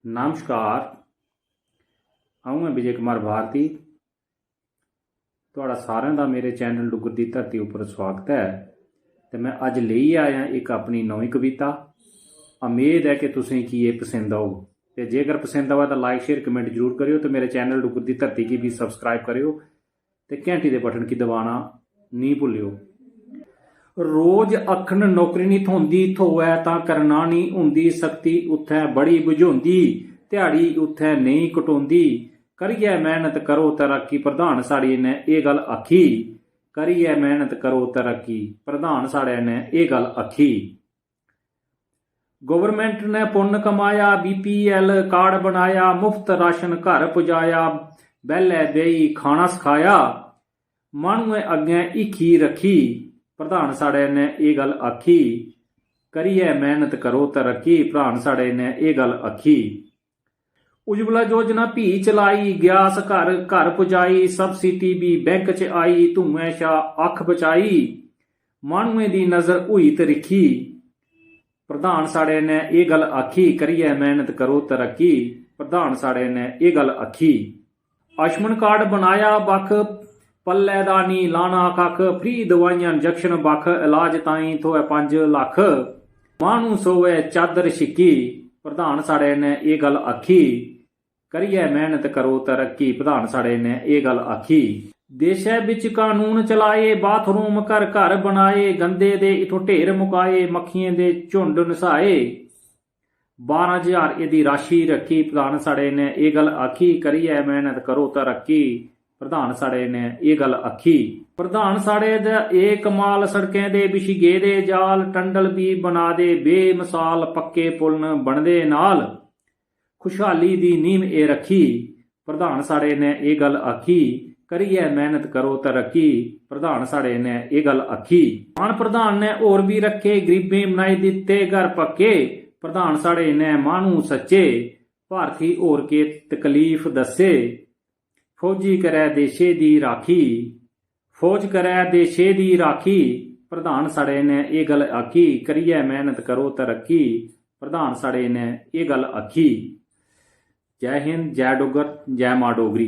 नमस्कार। आऊँ मैं विजय कुमार भारती। तुहाड़ा सारिਆਂ ਦਾ ਮੇਰੇ चैनल डुगर की धरती उपर स्वागत है। तो मैं अज ले आया एक अपनी नवी कविता। उम्मीद है कि तुसें की ये पसंद आऊग। तो जेकर पसंद आवा तो लाइक शेयर कमेंट जरूर करियो। तो मेरे चैनल डुगर की धरती की भी सबसक्राइब करियो तो घंटी के बटन की दबाना नहीं भुलियो। रोज अखन नौकरी नहीं थोंदी, थोवै तां करना नहीं हुंदी, सकती उत्थै बड़ी बुझाउंदी, ध्याड़ी उत्थै नहीं कटोंदी, करियै मेहनत करो तरक्की, प्रधान साढ़े ने ये गल आखी, करियै मेहनत करो तरक्की, प्रधान साढ़े ने ये गल आखी। गवर्नमेंट ने पुन्न कमाया, BPL कार्ड बनाया, मुफ्त राशन घर पुजाया, बैले बेई खाना सिखाया, मानुए अगे ईखी रखी, प्रधान साढ़े ने ये गल आखी, करिए मेहनत करो तरक्की, प्रधान साढ़े ने ये गल आखी। उज्जवला योजना भी चलाई, गैस घर घर पुजाई, सबसिडी भी बैंक च आई, धुएं शा अख बचाई, मानुए दी नजर हुई तरिखी, प्रधान साढ़े ने ये गल आखी, करिए मेहनत करो तरक्की, प्रधान साढ़े ने ये गल आखी। आयुष्मान कार्ड बनाया बख, पल्ले दा नी लाना कख, फ्री दवाइयां इंजैक्शन बख, इलाज ताई थोए 5 लाख, मानू सोवे चादर छिकी, प्रधान साढ़े ने ये गल आखी, करिए मेहनत करो तरक्की, प्रधान साढ़े ने ये गल आखी। देशै बिच कानून चलाए, बाथरूम घर घर बनाए, गंदे दे इथों ढेर मुकाए, मक्खियां दे झुंड नसाए, 12,000 एदी राशि रखी, प्रधान साढ़े ने ये गल आखी, करिए मेहनत करो तरक्की, प्रधान साढ़े ने ये गल आखी। प्रधान साढ़े दा ये कमाल, सड़कें दे बिछ गे दे जाल, टंडल भी बना दे बेमिसाल, पक्के पुल बनदे नाल, खुशहाली दी नीम ए रखी, प्रधान साढ़े ने ये गल आखी, करिए मेहनत करो तरक्की, प्रधान साढ़े ने ये गल आखी। मान प्रधान ने और भी रखे, गरीबें बनाई दिते घर पक्के, प्रधान साढ़े ने मानू सच्चे, भारती होर के तकलीफ दसे, फौजी करै देशे दी राखी, फौज करै देशे दी राखी, प्रधान साढ़े ने ये गल आखी, करिए मेहनत करो तरक्की, प्रधान साढ़े ने ये गल आखी। जय हिंद, जय डुगर, जय मां डोगरी।